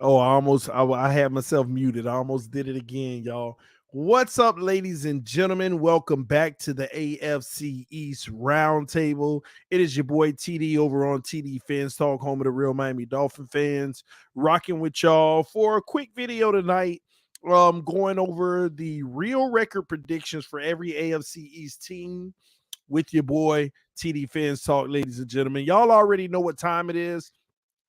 Oh, I had myself muted. I almost did it again, y'all. What's up, ladies and gentlemen? Welcome back to the AFC East Roundtable. It is your boy TD over on TD PHINS TALK, home of the real Miami Dolphin fans, rocking with y'all for a quick video tonight. Going over the real record predictions for every AFC East team with your boy TD PHINS TALK, ladies and gentlemen. Y'all already know what time it is.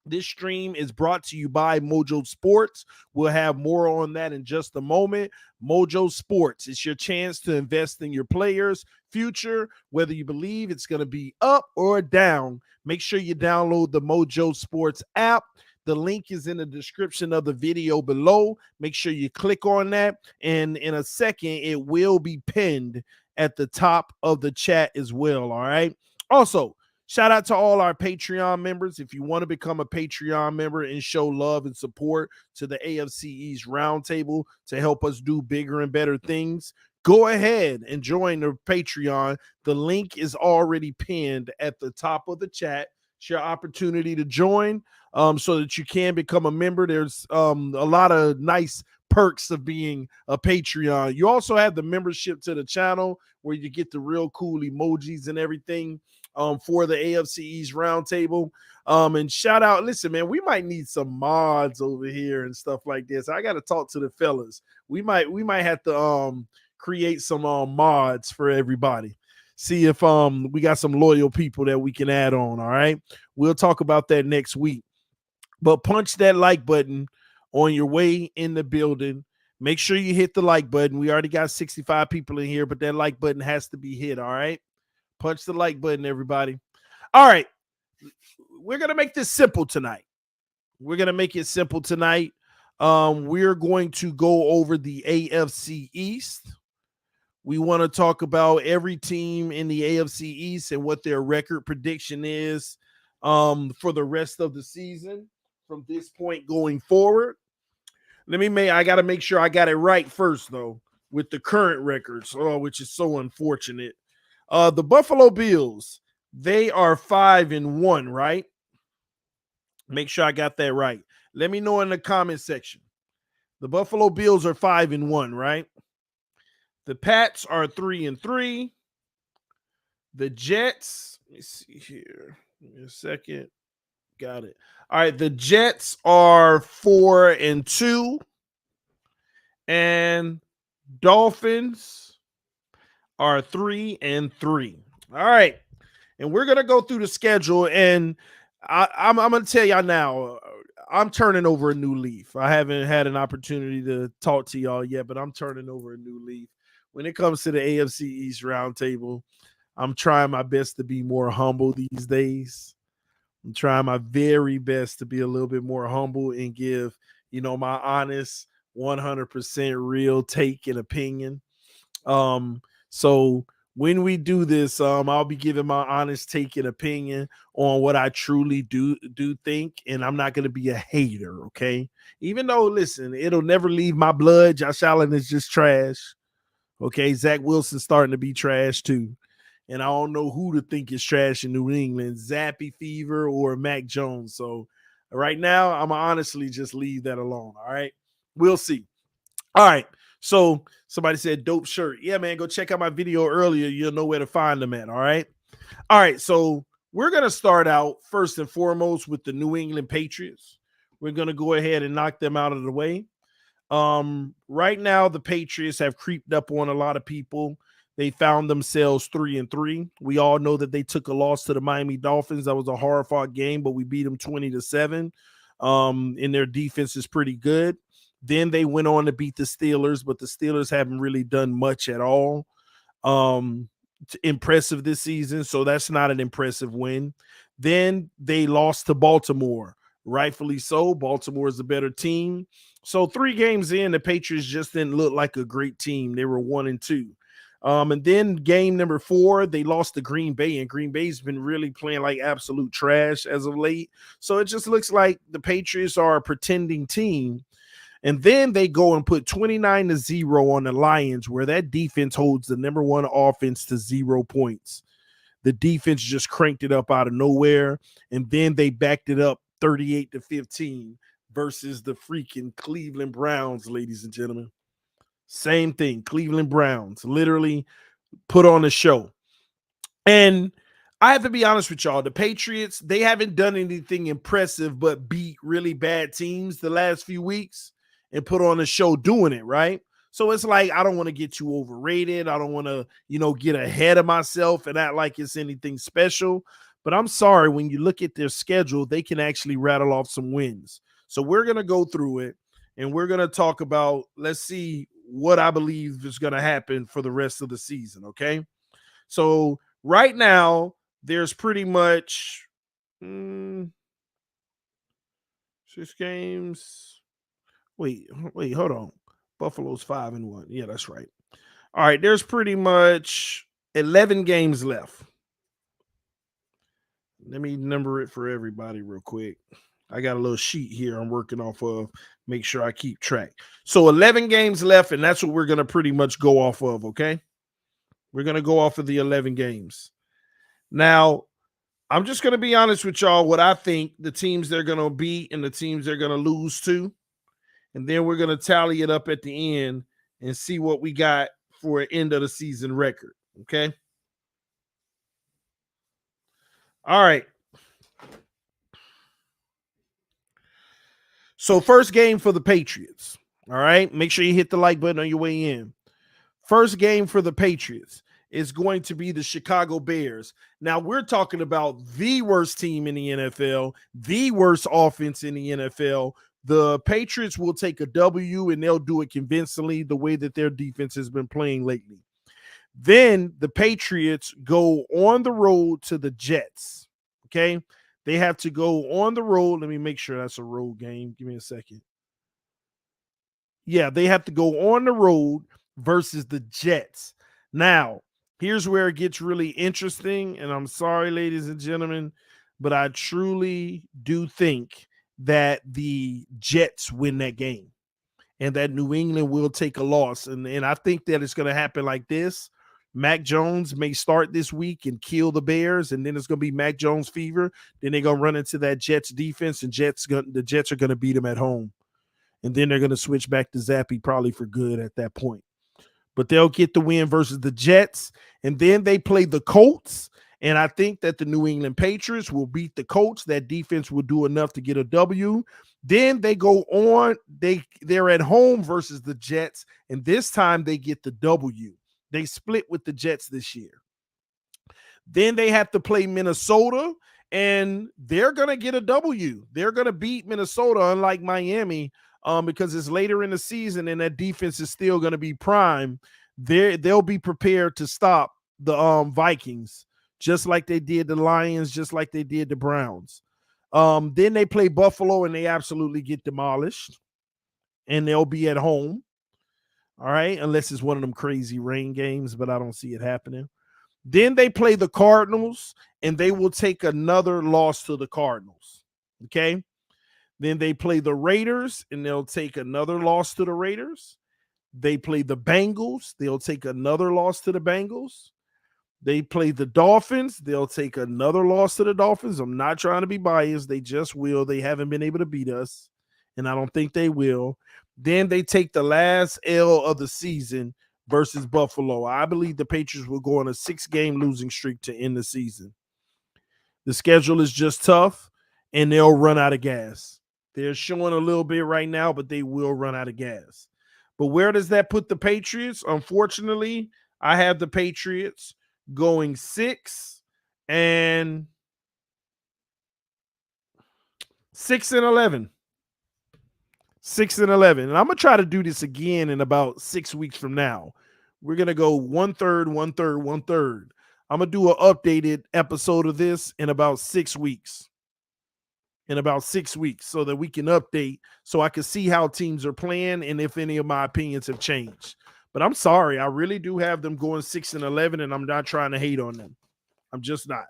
This stream is brought to you by Mojo Sports. We'll have more on that in just a moment. Mojo Sports, it's your chance to invest in your players' future, whether you believe it's going to be up or down. Make sure you download the Mojo Sports app. The link is in the description of the video below. Make sure you click on that. And in a second, it will be pinned at the top of the chat as well. All right. Also, shout out to all our Patreon members. If you want to become a Patreon member and show love and support to the AFC East Roundtable to help us do bigger and better things, go ahead and join the Patreon. The link is already pinned at the top of the chat. It's your opportunity to join so that you can become a member. There's a lot of nice perks of being a Patreon. You also have the membership to the channel where you get the real cool emojis and everything for the AFC East Roundtable. And shout out, listen, man, we might need some mods over here and stuff like this. I got to talk to the fellas. We might have to create some mods for everybody. See if we got some loyal people that we can add on. All right. We'll talk about that next week. But punch that like button on your way in the building. Make sure you hit the like button. We already got 65 people in here, but that like button has to be hit. All right. Punch the like button, everybody. All right. We're going to make this simple tonight. We're going to make it simple tonight. We're going to go over the AFC East. We want to talk about every team in the AFC East and what their record prediction is for the rest of the season from this point going forward. I got to make sure I got it right first, though, with the current records, which is so unfortunate. The Buffalo Bills, they are 5-1, right? Make sure I got that right. Let me know in the comment section. The Buffalo Bills are 5-1, right? The Pats are 3-3. The Jets, let me see here. Give me a second. Got it. All right, the Jets are 4-2. And Dolphins are 3-3. All right. And we're going to go through the schedule. And I'm going to tell y'all now, I'm turning over a new leaf. I haven't had an opportunity to talk to y'all yet, but I'm turning over a new leaf. When it comes to the AFC East Roundtable, I'm trying my best to be more humble these days. I'm trying my very best to be a little bit more humble and give, my honest, 100% real take and opinion. So when we do this, I'll be giving my honest take and opinion on what I truly do think, and I'm not going to be a hater, okay? Even though, listen, it'll never leave my blood. Josh Allen is just trash, okay? Zach Wilson's starting to be trash too, and I don't know who to think is trash in New England, Zappy Fever or Mac Jones. So right now, I'm honestly just leave that alone, all right? We'll see. All right. So somebody said dope shirt. Yeah, man, go check out my video earlier. You'll know where to find them at. All right. All right. So we're going to start out first and foremost with the New England Patriots. We're going to go ahead and knock them out of the way. Right now, the Patriots have creeped up on a lot of people. They found themselves 3-3. We all know that they took a loss to the Miami Dolphins. That was a hard-fought game, but we beat them 20-7. And their defense is pretty good. Then they went on to beat the Steelers, but the Steelers haven't really done much at all impressive this season, so that's not an impressive win. Then they lost to Baltimore, rightfully so. Baltimore is a better team. So 3 games in, the Patriots just didn't look like a great team. They were 1-2. And then game number 4, they lost to Green Bay, and Green Bay's been really playing like absolute trash as of late. So it just looks like the Patriots are a pretending team. And then they go and put 29-0 on the Lions, where that defense holds the number 1 offense to 0 points. The defense just cranked it up out of nowhere, and then they backed it up 38-15. versus the freaking Cleveland Browns, ladies and gentlemen. Same thing. Cleveland Browns literally put on a show. And I have to be honest with y'all. The Patriots, they haven't done anything impressive but beat really bad teams the last few weeks and put on a show doing it, right? So it's like, I don't want to get too overrated. I don't want to, get ahead of myself and act like it's anything special. But I'm sorry, when you look at their schedule, they can actually rattle off some wins. So we're going to go through it and we're going to talk about, let's see what I believe is going to happen for the rest of the season, okay? So right now, there's pretty much 6 games. Wait, hold on. Buffalo's 5-1. Yeah, that's right. All right, there's pretty much 11 games left. Let me number it for everybody real quick. I got a little sheet here I'm working off of. Make sure I keep track. So 11 games left, and that's what we're going to pretty much go off of, okay? We're going to go off of the 11 games. Now, I'm just going to be honest with y'all what I think the teams they're going to beat and the teams they're going to lose to. And then we're going to tally it up at the end and see what we got for an end of the season record. Okay. All right. So first game for the Patriots. All right. Make sure you hit the like button on your way in. First game for the Patriots is going to be the Chicago Bears. Now, we're talking about the worst team in the NFL, the worst offense in the NFL. The Patriots will take a W, and they'll do it convincingly the way that their defense has been playing lately. Then the Patriots go on the road to the Jets, okay? They have to go on the road. Let me make sure that's a road game. Give me a second. Yeah, they have to go on the road versus the Jets. Now, here's where it gets really interesting, and I'm sorry, ladies and gentlemen, but I truly do think that the Jets win that game and that New England will take a loss. And I think that it's going to happen like this. Mac Jones may start this week and kill the Bears, and then it's going to be Mac Jones fever. Then they're going to run into that Jets defense, and the Jets are going to beat them at home. And then they're going to switch back to Zappy probably for good at that point. But they'll get the win versus the Jets. And then they play the Colts. And I think that the New England Patriots will beat the Colts. That defense will do enough to get a W. Then they go on. They're at home versus the Jets. And this time they get the W. They split with the Jets this year. Then they have to play Minnesota. And they're going to get a W. They're going to beat Minnesota, unlike Miami. Because it's later in the season and that defense is still going to be prime. They'll be prepared to stop the Vikings, just like they did the Lions, just like they did the Browns. Then they play Buffalo and they absolutely get demolished, and they'll be at home. All right, unless it's one of them crazy rain games, but I don't see it happening. Then they play the Cardinals, and they will take another loss to the Cardinals. Okay. Then they play the Raiders, and they'll take another loss to the Raiders. They play the Bengals. They'll take another loss to the Bengals. They play the Dolphins. They'll take another loss to the Dolphins. I'm not trying to be biased. They just will. They haven't been able to beat us, and I don't think they will. Then they take the last L of the season versus Buffalo. I believe the Patriots will go on a 6-game losing streak to end the season. The schedule is just tough, and they'll run out of gas. They're showing a little bit right now, but they will run out of gas. But where does that put the Patriots? Unfortunately, I have the Patriots going 6 and 6-11. 6-11. And I'm going to try to do this again in about 6 weeks from now. We're going to go 1/3, 1/3, 1/3. I'm going to do an updated episode of this in about 6 weeks. So that we can update, so I can see how teams are playing and if any of my opinions have changed. But I'm sorry, I really do have them going 6-11, and I'm not trying to hate on them. I'm just not.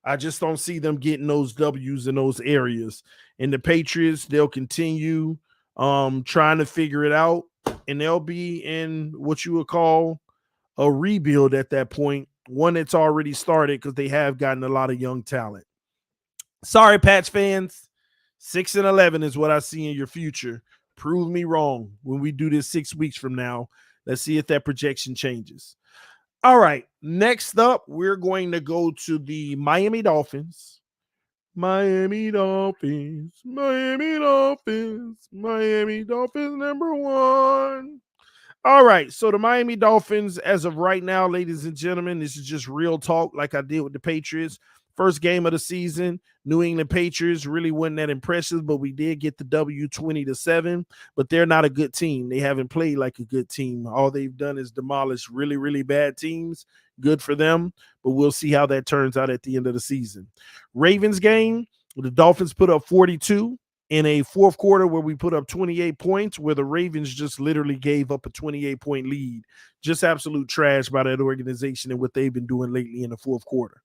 I just don't see them getting those W's in those areas. And the Patriots, they'll continue trying to figure it out, and they'll be in what you would call a rebuild at that point, one that's already started because they have gotten a lot of young talent. Sorry, Pats fans. 6-11 is what I see in your future. Prove me wrong when we do this 6 weeks from now. Let's see if that projection changes. All right. Next up, we're going to go to the Miami Dolphins. Miami Dolphins, Miami Dolphins, Miami Dolphins #1. All right, so the Miami Dolphins, as of right now, ladies and gentlemen, this is just real talk like I did with the Patriots. First game of the season, New England Patriots really wasn't that impressive, but we did get the W 20-7. But they're not a good team. They haven't played like a good team. All they've done is demolish really, really bad teams. Good for them, but we'll see how that turns out at the end of the season. Ravens game, the Dolphins put up 42 in a fourth quarter where we put up 28 points, where the Ravens just literally gave up a 28-point lead. Just absolute trash by that organization and what they've been doing lately in the fourth quarter.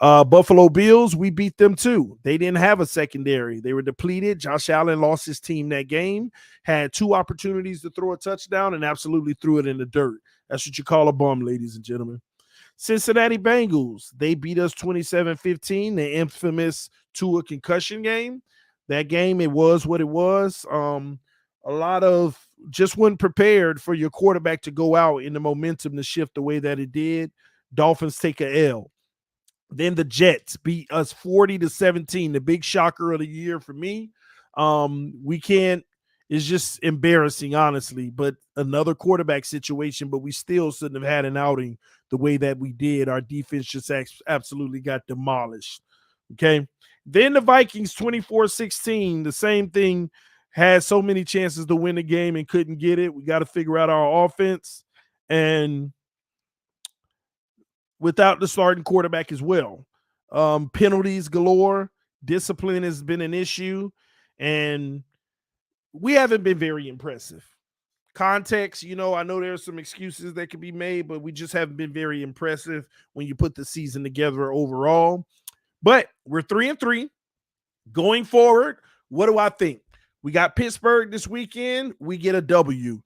Buffalo Bills, we beat them too. They didn't have a secondary. They were depleted. Josh Allen lost his team that game, had 2 opportunities to throw a touchdown and absolutely threw it in the dirt. That's what you call a bum, ladies and gentlemen. Cincinnati Bengals, they beat us 27-15, the infamous Tua concussion game. That game, it was what it was. A lot of just wasn't prepared for your quarterback to go out in the momentum to shift the way that it did. Dolphins take a L. Then the Jets beat us 40-17, the big shocker of the year for me. We can't, it's just embarrassing, honestly, but another quarterback situation, but we still shouldn't have had an outing the way that we did. Our defense just absolutely got demolished. Okay. Then the Vikings 24-16, the same thing, had so many chances to win the game and couldn't get it. We got to figure out our offense, and without the starting quarterback as well. Penalties galore. Discipline has been an issue, and we haven't been very impressive. Context, I know there's some excuses that can be made, but we just haven't been very impressive when you put the season together overall. But we're 3-3. Going forward, what do I think? We got Pittsburgh this weekend. We get a W.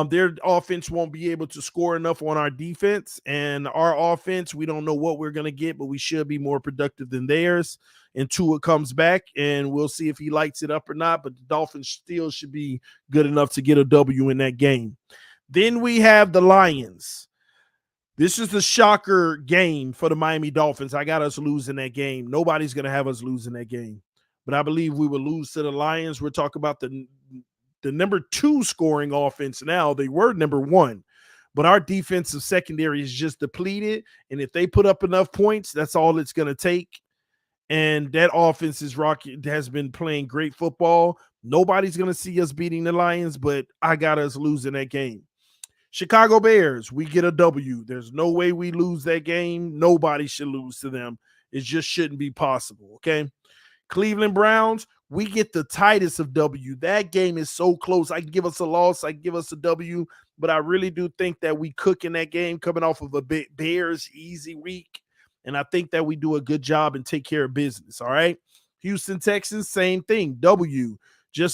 Their offense won't be able to score enough on our defense, and our offense, we don't know what we're going to get, but we should be more productive than theirs. And Tua comes back, and we'll see if he lights it up or not, but the Dolphins still should be good enough to get a W in that game. Then we have the Lions. This is the shocker game for the Miami Dolphins. I got us losing that game. Nobody's going to have us losing that game, but I believe we will lose to the Lions. We're talking about the number 2 scoring offense now. They were number 1, but our defensive secondary is just depleted, and if they put up enough points, that's all it's going to take. And that offense has been playing great football. Nobody's going to see us beating the Lions, but I got us losing that game. Chicago Bears, we get a W. There's no way we lose that game. Nobody should lose to them. It just shouldn't be possible, okay? Cleveland Browns, we get the tightest of W. That game is so close. I can give us a loss. I can give us a W, but I really do think that we cook in that game coming off of a Bears easy week, and I think that we do a good job and take care of business, all right? Houston Texans, same thing, W.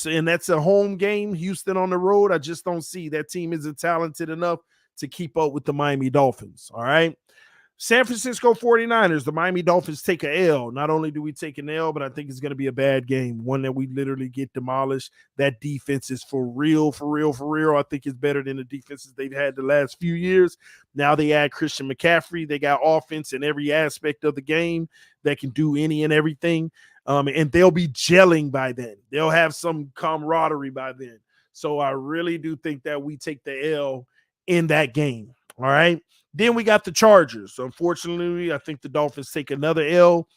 And that's a home game. Houston on the road, I just don't see. That team isn't talented enough to keep up with the Miami Dolphins, all right? San Francisco 49ers, the Miami Dolphins take a L. Not only do we take an L, but I think it's going to be a bad game, one that we literally get demolished. That defense is for real, for real, for real. I think it's better than the defenses they've had the last few years. Now they add Christian McCaffrey. They got offense in every aspect of the game that can do any and everything, and they'll be gelling by then. They'll have some camaraderie by then. So I really do think that we take the L in that game, all right? Then we got the Chargers. Unfortunately, I think the Dolphins take another L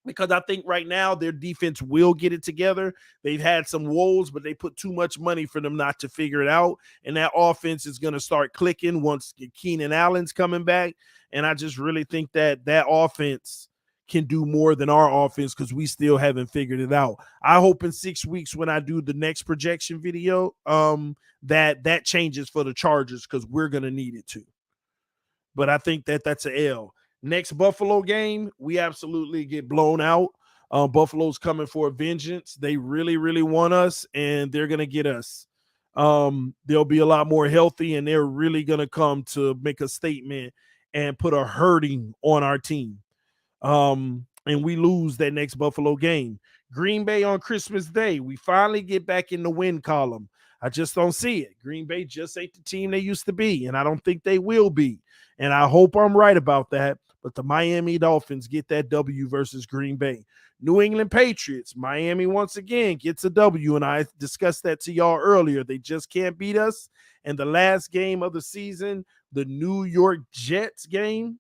because I think right now their defense will get it together. They've had some woes, but they put too much money for them not to figure it out. And that offense is going to start clicking once Keenan Allen's coming back. And I just really think that offense can do more than our offense because we still haven't figured it out. I hope in 6 weeks when I do the next projection video, that changes for the Chargers because we're going to need it to. But I think that's an L. Next Buffalo game, we absolutely get blown out. Buffalo's coming for a vengeance. They really, really want us, and they're going to get us. They'll be a lot more healthy, and they're really going to come to make a statement and put a hurting on our team. And we lose that next Buffalo game. Green Bay on Christmas Day. We finally get back in the win column. I just don't see it. Green Bay just ain't the team they used to be, and I don't think they will be. And I hope I'm right about that. But the Miami Dolphins get that W versus Green Bay. New England Patriots, Miami once again gets a W, and I discussed that to y'all earlier. They just can't beat us. And the last game of the season, the New York Jets game,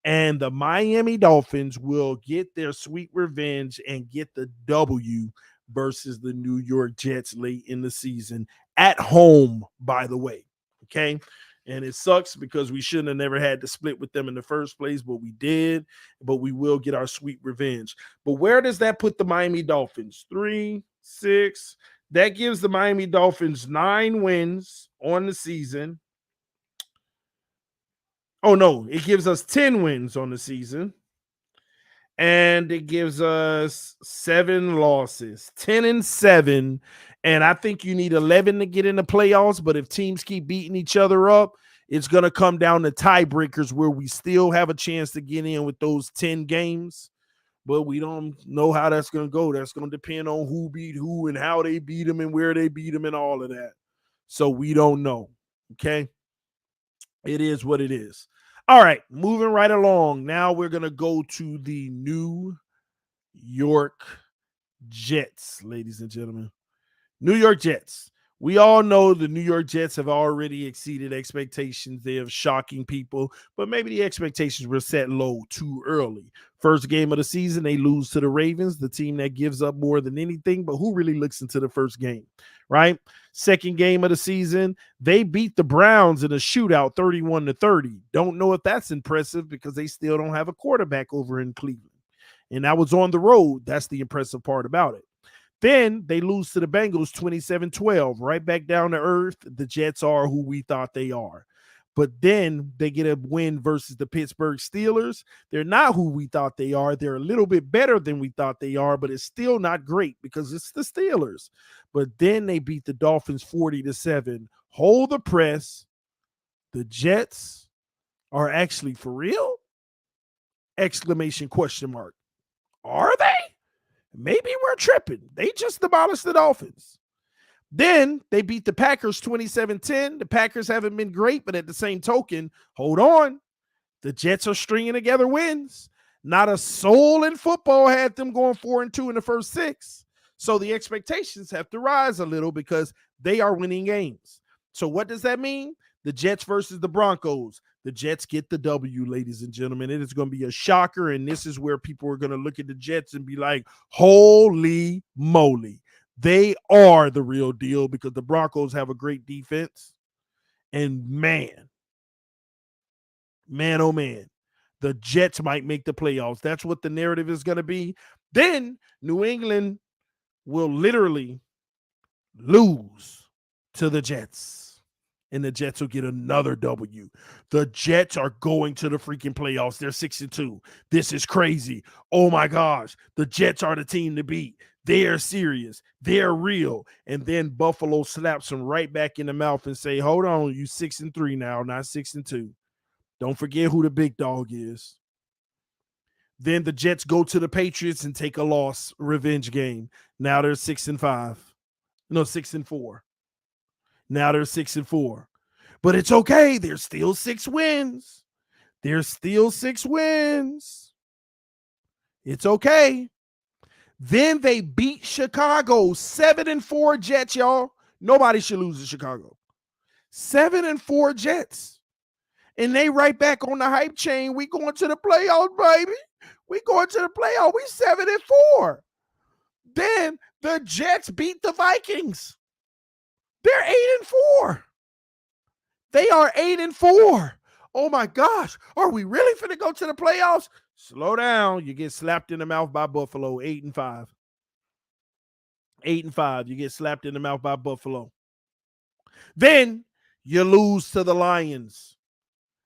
and the Miami Dolphins will get their sweet revenge and get the W versus the New York Jets late in the season at home, by the way. Okay. And it sucks because we shouldn't have never had to split with them in the first place, but we did. But we will get our sweet revenge. But where does that put the Miami Dolphins? 3, 6. That gives the Miami Dolphins 9 wins on the season. Oh, no, it gives us 10 wins on the season. And it gives us 7 losses, 10-7. And I think you need 11 to get in the playoffs. But if teams keep beating each other up, it's going to come down to tiebreakers where we still have a chance to get in with those 10 games. But we don't know how that's going to go. That's going to depend on who beat who and how they beat them and where they beat them and all of that. So we don't know. Okay. It is what it is. All right, moving right along. Now we're going to go to the New York Jets, ladies and gentlemen. New York Jets. We all know the New York Jets have already exceeded expectations. They have shocking people, but maybe the expectations were set low too early. First game of the season, they lose to the Ravens, the team that gives up more than anything, but who really looks into the first game, right? Second game of the season, they beat the Browns in a shootout 31-30. Don't know if that's impressive because they still don't have a quarterback over in Cleveland. And that was on the road. That's the impressive part about it. Then they lose to the Bengals 27-12, right back down to earth. The Jets are who we thought they are. But then they get a win versus the Pittsburgh Steelers. They're not who we thought they are. They're a little bit better than we thought they are, but it's still not great because it's the Steelers. But then they beat the Dolphins 40-7. Hold the press. The Jets are actually for real? Exclamation question mark. Are they? Maybe we're tripping. They just demolished the Dolphins. Then they beat the Packers 27-10. The Packers haven't been great, but at the same token, hold on. The Jets are stringing together wins. Not a soul in football had them going 4-2 in the first 6. So the expectations have to rise a little because they are winning games. So what does that mean? The Jets versus the Broncos. The Jets get the W, ladies and gentlemen. It is going to be a shocker, and this is where people are going to look at the Jets and be like, holy moly. They are the real deal because the Broncos have a great defense. And man, oh man, the Jets might make the playoffs. That's what the narrative is going to be. Then New England will literally lose to the Jets. And the Jets will get another W. The Jets are going to the freaking playoffs. They're 6-2. This is crazy. Oh my gosh. The Jets are the team to beat. They are serious. They're real. And then Buffalo slaps them right back in the mouth and say, hold on, you 6-3 now, not 6-2. Don't forget who the big dog is. Then the Jets go to the Patriots and take a loss, revenge game. Now they're 6-5. No, 6-4. Now they're 6-4. But it's okay. There's still 6 wins. There's still 6 wins. It's okay. Then they beat Chicago. 7-4 Jets, y'all. Nobody should lose to Chicago. 7-4 Jets. And they right back on the hype chain. We going to the playoffs, baby. We going to the playoffs. We 7-4. Then the Jets beat the Vikings. They're 8-4. They are 8-4. Oh my gosh. Are we really finna go to the playoffs? Slow down. You get slapped in the mouth by Buffalo. 8-5. 8-5. You get slapped in the mouth by Buffalo. Then you lose to the Lions.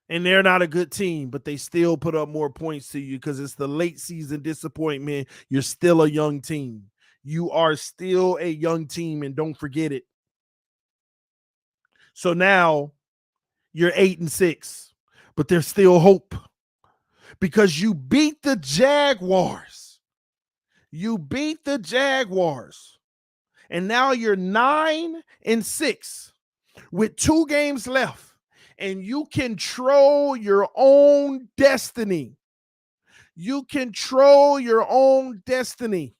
And they're not a good team, but they still put up more points to you because it's the late season disappointment. You're still a young team. You are still a young team, and don't forget it. So now you're 8-6, but there's still hope because you beat the Jaguars. You beat the Jaguars. And now you're 9-6 with 2 games left. And you control your own destiny. You control your own destiny.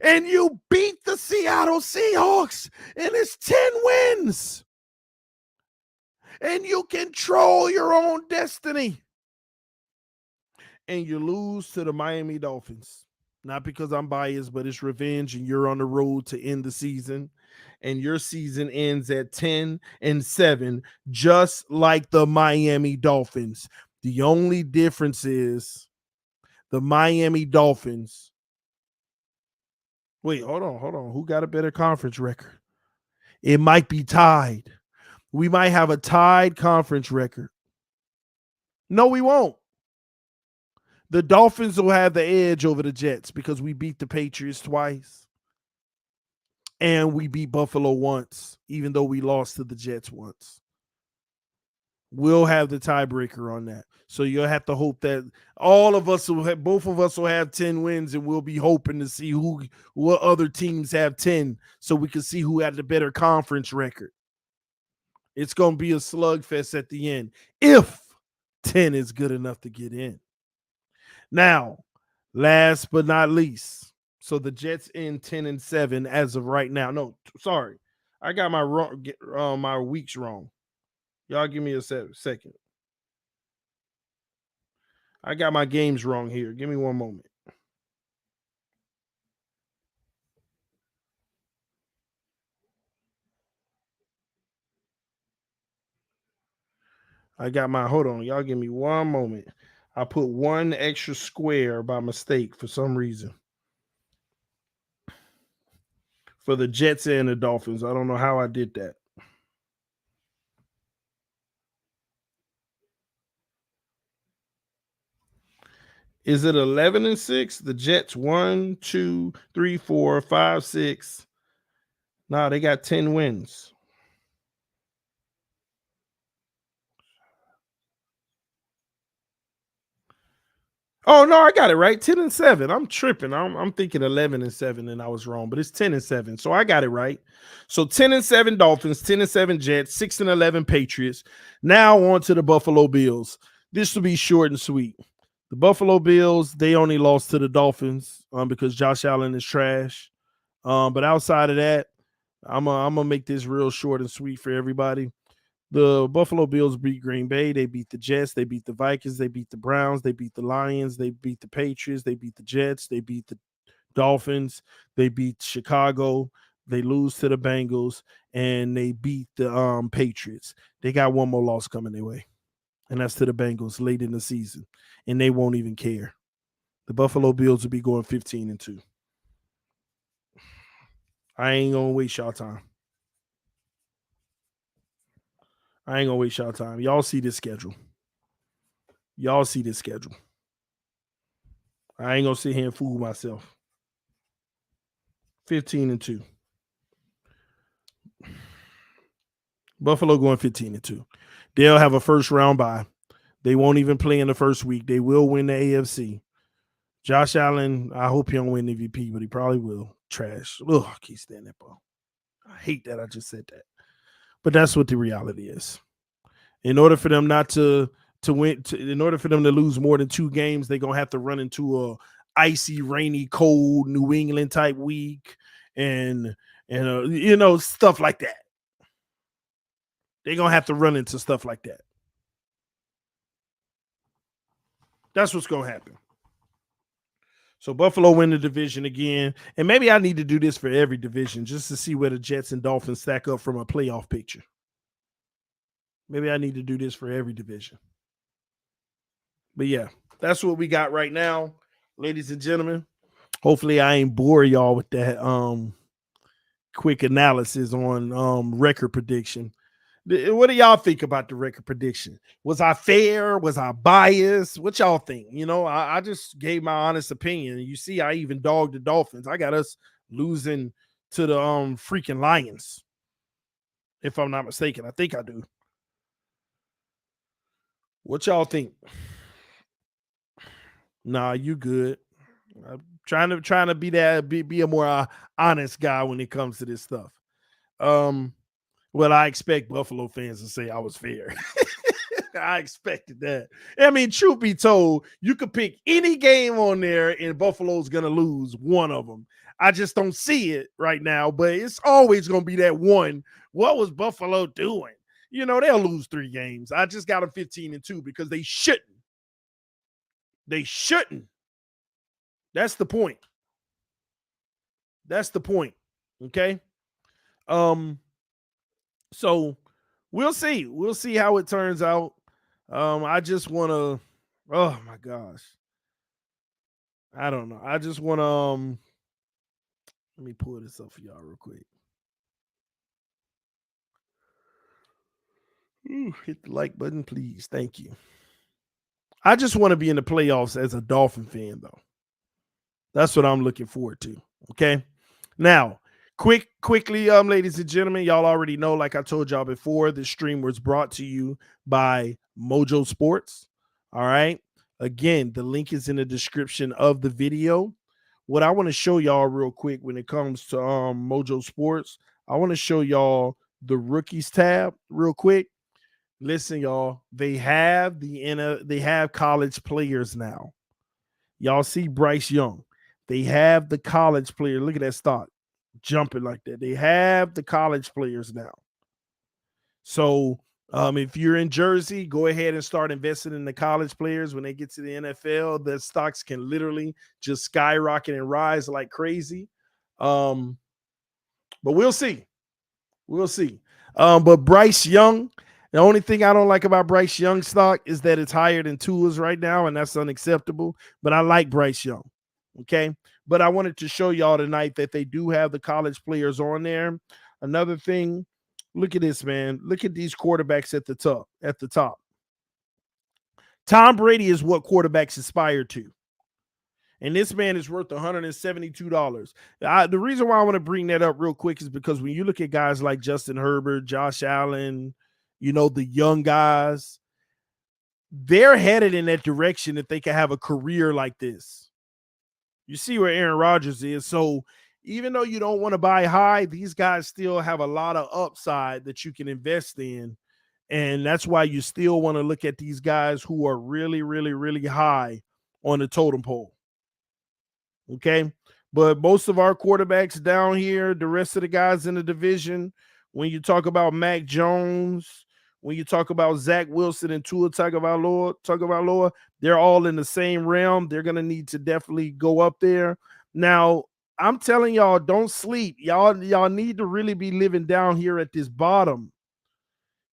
And you beat the Seattle Seahawks, and it's 10 wins. And you control your own destiny. And you lose to the Miami Dolphins. Not because I'm biased, but it's revenge, and you're on the road to end the season. And your season ends at 10-7, just like the Miami Dolphins. The only difference is the Miami Dolphins. Wait, hold on. Who got a better conference record? It might be tied. We might have a tied conference record. No, we won't. The Dolphins will have the edge over the Jets because we beat the Patriots twice. And we beat Buffalo once, even though we lost to the Jets once. We'll have the tiebreaker on that. So you'll have to hope that all of us will have, both of us will have 10 wins, and we'll be hoping to see what other teams have 10 so we can see who had the better conference record. It's going to be a slugfest at the end if 10 is good enough to get in. Now, last but not least, so the Jets in 10-7 as of right now. No, sorry. I got my weeks wrong. Y'all give me a second. I got my games wrong here. Give me one moment. Hold on. Y'all give me one moment. I put one extra square by mistake for some reason. For the Jets and the Dolphins. I don't know how I did that. Is it 11-6? The Jets 1, 2, 3, 4, 5, 6. Nah, they got 10 wins. Oh no, I got it right. 10-7. I'm tripping. I'm thinking 11-7, and I was wrong, but it's 10-7. So I got it right. So 10-7 Dolphins, 10-7 Jets, 6-11 Patriots. Now on to the Buffalo Bills. This will be short and sweet. The Buffalo Bills, they only lost to the Dolphins because Josh Allen is trash. But outside of that, I'm gonna make this real short and sweet for everybody. The Buffalo Bills beat Green Bay. They beat the Jets. They beat the Vikings. They beat the Browns. They beat the Lions. They beat the Patriots. They beat the Jets. They beat the Dolphins. They beat Chicago. They lose to the Bengals, and they beat the Patriots. They got one more loss coming their way, and that's to the Bengals late in the season, and they won't even care. The Buffalo Bills will be going 15-2. I ain't gonna waste y'all time. Y'all see this schedule. I ain't gonna sit here and fool myself. 15-2. Buffalo going 15-2. They'll have a first round bye. They won't even play in the first week. They will win the AFC. Josh Allen, I hope he don't win MVP, but he probably will. Trash. Ugh, I can't stand that ball. I hate that I just said that. But that's what the reality is. In order for them not to win, in order for them to lose more than 2 games, they're gonna have to run into a icy, rainy, cold New England type week, and stuff like that. They're gonna have to run into stuff like that. That's what's gonna happen. So Buffalo win the division again, and maybe I need to do this for every division just to see where the Jets and Dolphins stack up from a playoff picture. Maybe I need to do this for every division. But yeah, that's what we got right now, ladies and gentlemen. Hopefully I ain't bore y'all with that quick analysis on record prediction. What do y'all think about the record prediction? Was I fair? Was I biased? What y'all think? I just gave my honest opinion. You see, I even dogged the Dolphins. I got us losing to the freaking Lions, if I'm not mistaken. I think I do. What y'all think? Nah, you good. I'm trying to be a more honest guy when it comes to this stuff. Well, I expect Buffalo fans to say I was fair. I expected that. I mean, truth be told, you could pick any game on there and Buffalo's going to lose one of them. I just don't see it right now, but it's always going to be that one. What was Buffalo doing? They'll lose 3 games. I just got them 15-2 because they shouldn't. They shouldn't. That's the point. That's the point. Okay. So we'll see. We'll see how it turns out. I just want to. Oh my gosh. I don't know. I just want to. Let me pull this up for y'all real quick. Ooh, hit the like button, please. Thank you. I just want to be in the playoffs as a Dolphin fan, though. That's what I'm looking forward to. Okay. Now, quickly, ladies and gentlemen, y'all already know, like I told y'all before, this stream was brought to you by Mojo Sports. All right. Again, the link is in the description of the video. What I want to show y'all real quick when it comes to Mojo Sports, I want to show y'all the rookies tab real quick. Listen, y'all, they have college players now. Y'all see Bryce Young. They have the college player. Look at that stock jumping like that. They have the college players now. So if you're in Jersey, go ahead and start investing in the college players. When they get to the NFL, the stocks can literally just skyrocket and rise like crazy. But we'll see. We'll see. But Bryce Young, the only thing I don't like about Bryce Young stock is that it's higher than Tua's right now, and that's unacceptable. But I like Bryce Young. Okay. But I wanted to show y'all tonight that they do have the college players on there. Another thing, look at this, man. Look at these quarterbacks at the top. Tom Brady is what quarterbacks aspire to. And this man is worth $172. The reason why I want to bring that up real quick is because when you look at guys like Justin Herbert, Josh Allen, the young guys, they're headed in that direction that they can have a career like this. You see where Aaron Rodgers is. So even though you don't want to buy high, these guys still have a lot of upside that you can invest in. And that's why you still want to look at these guys who are really, really, really high on the totem pole. Okay. But most of our quarterbacks down here, the rest of the guys in the division, when you talk about Mac Jones, when you talk about Zach Wilson and Tua Tagovailoa, they're all in the same realm. They're going to need to definitely go up there. Now, I'm telling y'all, don't sleep. Y'all need to really be living down here at this bottom.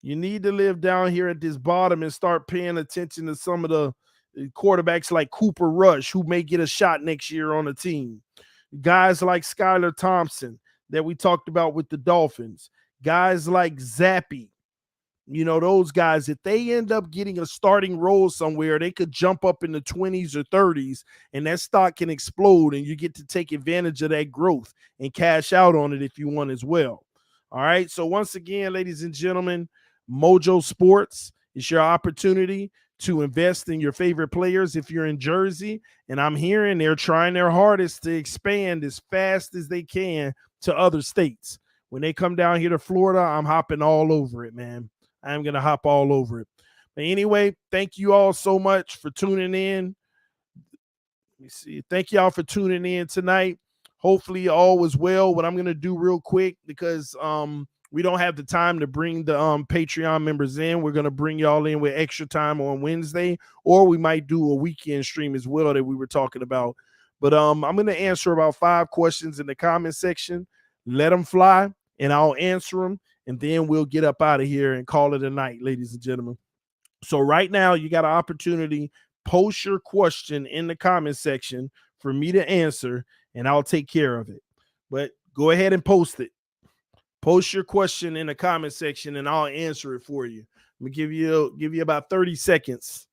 You need to live down here at this bottom and start paying attention to some of the quarterbacks like Cooper Rush, who may get a shot next year on the team. Guys like Skylar Thompson that we talked about with the Dolphins. Guys like Zappy. Those guys, if they end up getting a starting role somewhere, they could jump up in the 20s or 30s, and that stock can explode, and you get to take advantage of that growth and cash out on it if you want as well. All right. So once again, ladies and gentlemen, Mojo Sports is your opportunity to invest in your favorite players if you're in Jersey. And I'm hearing they're trying their hardest to expand as fast as they can to other states. When they come down here to Florida, I'm hopping all over it, man. I'm going to hop all over it. But anyway, thank you all so much for tuning in. Let me see. Thank y'all for tuning in tonight. Hopefully all was well. What I'm going to do real quick, because we don't have the time to bring the Patreon members in. We're going to bring y'all in with extra time on Wednesday, or we might do a weekend stream as well that we were talking about. But I'm going to answer about 5 questions in the comment section. Let them fly, and I'll answer them, and then we'll get up out of here and call it a night, ladies and gentlemen. So right now, you got an opportunity. Post your question in the comment section for me to answer, and I'll take care of it. But go ahead and post it. Post your question in the comment section, and I'll answer it for you. I'm gonna give you about 30 seconds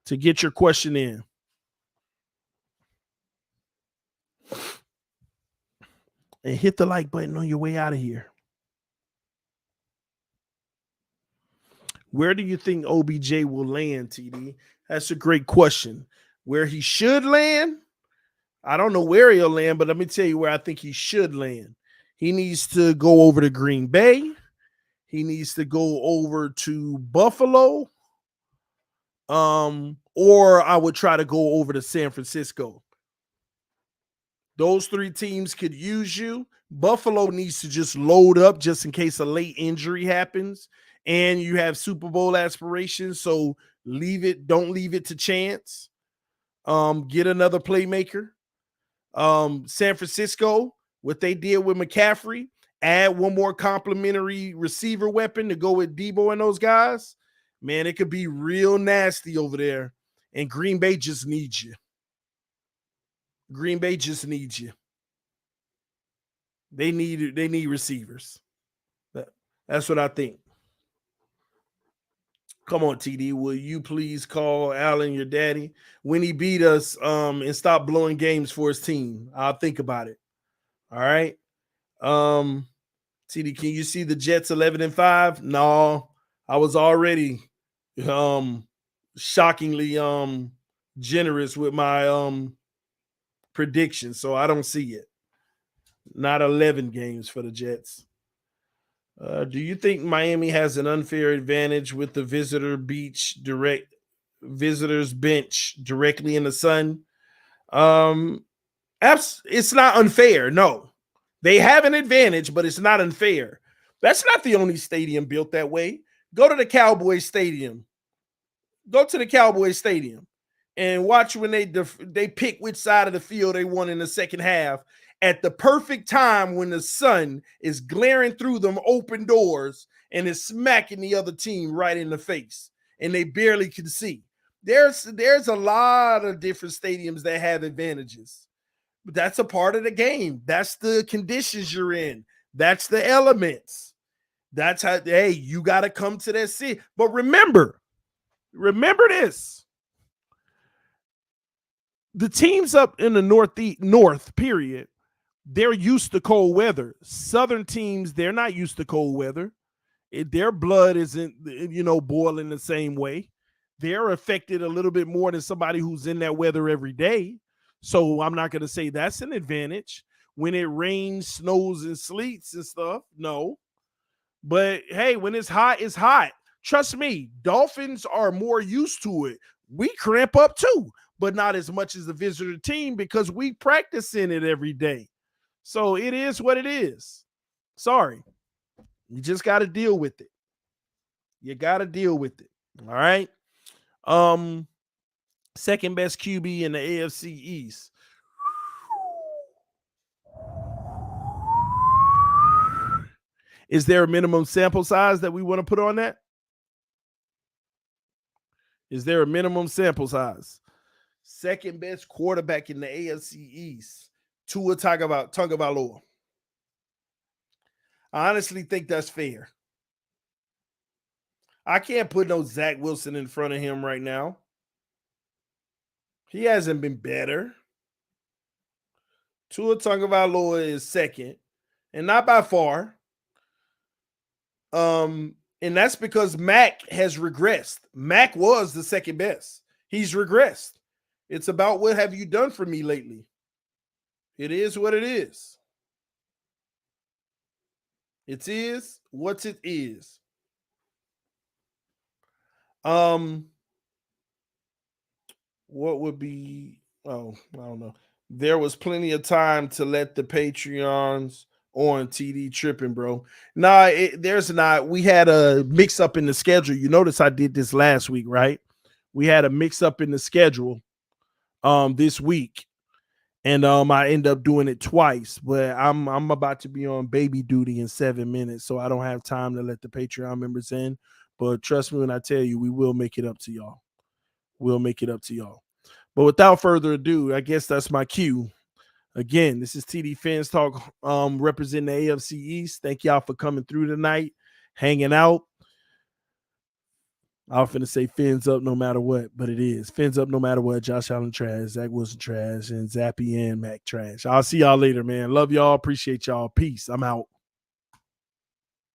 to get your question in. And hit the like button on your way out of here. Where do you think OBJ will land, TD? That's a great question. Where he should land I don't know where he'll land, but let me tell you where I think he should land. He needs to go over to Green Bay. He needs to go over to Buffalo. Or I would try to go over to San Francisco. Those three teams could use you. Buffalo needs to just load up just in case a late injury happens and you have Super Bowl aspirations. So don't leave it to chance. Get another playmaker. San Francisco, what they did with McCaffrey, add one more complimentary receiver weapon to go with Debo and those guys. Man, it could be real nasty over there. And Green Bay just needs you. Green Bay just needs you. They need receivers. That's what I think. Come on, TD. Will you please call Allen your daddy when he beat us and stop blowing games for his team? I'll think about it. All right. TD, can you see the Jets 11-5? No, I was already shockingly generous with my prediction, so I don't see it. Not 11 games for the Jets. Do you think Miami has an unfair advantage with the visitors bench directly in the sun? It's not unfair. No, they have an advantage, but it's not unfair. That's not the only stadium built that way. Go to the Cowboys Stadium. Go to the Cowboys Stadium and watch when they pick which side of the field they want in the second half at the perfect time when the sun is glaring through them open doors and is smacking the other team right in the face and they barely can see. There's a lot of different stadiums that have advantages. But that's a part of the game. That's the conditions you're in. That's the elements. That's how, hey, you got to come to that city. But remember this. The teams up in the north period, they're used to cold weather. Southern teams, they're not used to cold weather. Their blood isn't, boiling the same way. They're affected a little bit more than somebody who's in that weather every day. So I'm not going to say that's an advantage. When it rains, snows, and sleets and stuff, no. But hey, when it's hot, it's hot. Trust me, Dolphins are more used to it. We cramp up too, but not as much as the visitor team because we practice in it every day. So it is what it is. Sorry. You just got to deal with it. You got to deal with it. All right. Second best QB in the AFC East. Is there a minimum sample size that we want to put on that? Is there a minimum sample size? Second best quarterback in the AFC East, Tua Tagovailoa. I honestly think that's fair. I can't put no Zach Wilson in front of him right now. He hasn't been better. Tua Tagovailoa is second, and not by far. And that's because Mac has regressed. Mac was the second best. He's regressed. It's about what have you done for me lately? It is what it is. It is what it is. What would be, I don't know. There was plenty of time to let the Patreons on. TD tripping, bro. Nah, there's not. We had a mix up in the schedule. You notice I did this last week, right? We had a mix up in the schedule this week. And I end up doing it twice, but I'm about to be on baby duty in 7 minutes, so I don't have time to let the Patreon members in. But trust me when I tell you, we will make it up to y'all. We'll make it up to y'all. But without further ado, I guess that's my cue. Again, this is TD PHINS Talk, representing the AFC East. Thank y'all for coming through tonight, hanging out. I was finna say fins up no matter what, but it is. Fins up no matter what. Josh Allen trash, Zach Wilson trash, and Zappy and Mac trash. I'll see y'all later, man. Love y'all. Appreciate y'all. Peace. I'm out.